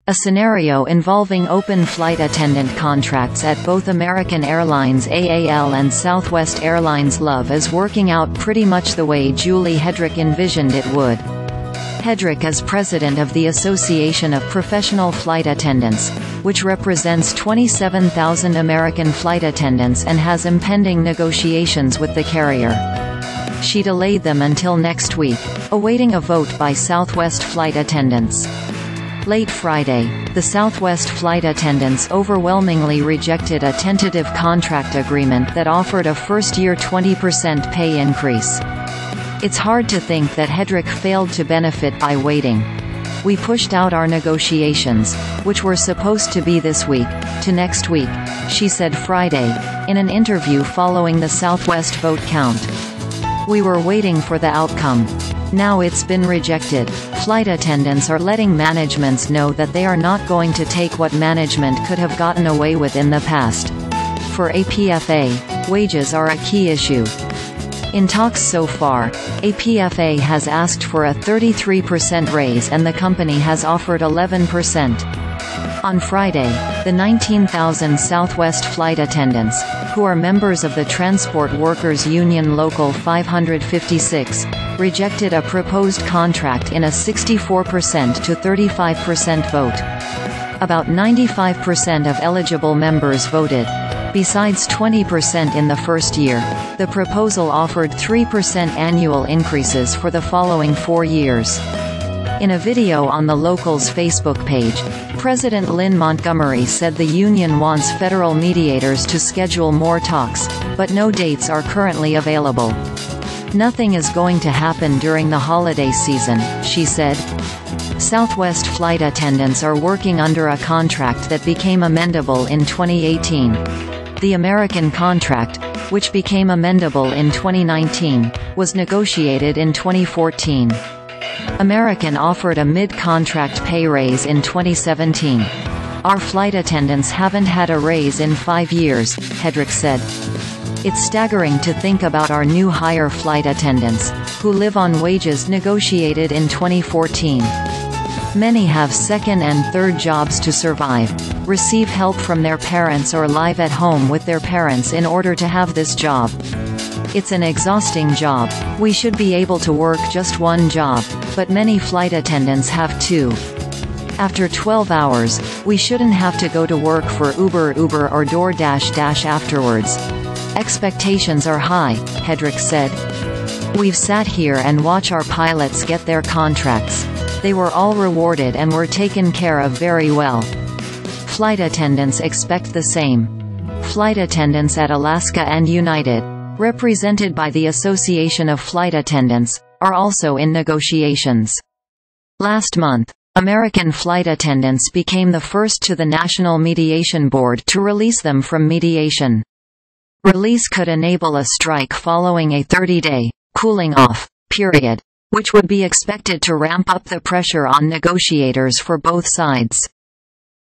A scenario involving open flight attendant contracts at both American Airlines AAL and Southwest Airlines LOV is working out pretty much the way Julie Hedrick envisioned it would. Hedrick is president of the Association of Professional Flight Attendants, which represents 27,000 American flight attendants and has impending negotiations with the carrier. She delayed them until next week, awaiting a vote by Southwest flight attendants. Late Friday, the Southwest flight attendants overwhelmingly rejected a tentative contract agreement that offered a first-year 20% pay increase. It's hard to think that Hedrick failed to benefit by waiting. We pushed out our negotiations, which were supposed to be this week, to next week, she said Friday, in an interview following the Southwest vote count. We were waiting for the outcome. Now it's been rejected. Flight attendants are letting managements know that they are not going to take what management could have gotten away with in the past. For APFA, wages are a key issue. In talks so far, APFA has asked for a 33% raise and the company has offered 11%. On Friday, the 19,000 Southwest flight attendants, who are members of the Transport Workers Union Local 556, rejected a proposed contract in a 64% to 35% vote. About 95% of eligible members voted. Besides 20% in the first year, the proposal offered 3% annual increases for the following 4 years. In a video on the Local's Facebook page, President Lynn Montgomery said the union wants federal mediators to schedule more talks, but no dates are currently available. Nothing is going to happen during the holiday season, she said. Southwest flight attendants are working under a contract that became amendable in 2018. The American contract, which became amendable in 2019, was negotiated in 2014. American offered a mid-contract pay raise in 2017. Our flight attendants haven't had a raise in 5 years, Hedrick said. It's staggering to think about our new hire flight attendants, who live on wages negotiated in 2014. Many have second and third jobs to survive, receive help from their parents or live at home with their parents in order to have this job. It's an exhausting job. We should be able to work just one job, but many flight attendants have two. After 12 hours, we shouldn't have to go to work for Uber or DoorDash afterwards. Expectations are high, Hedrick said. We've sat here and watched our pilots get their contracts. They were all rewarded and were taken care of very well. Flight attendants expect the same. Flight attendants at Alaska and United, represented by the Association of Flight Attendants, are also in negotiations. Last month, American flight attendants became the first to the National Mediation Board to release them from mediation. Release could enable a strike following a 30-day cooling-off period, which would be expected to ramp up the pressure on negotiators for both sides.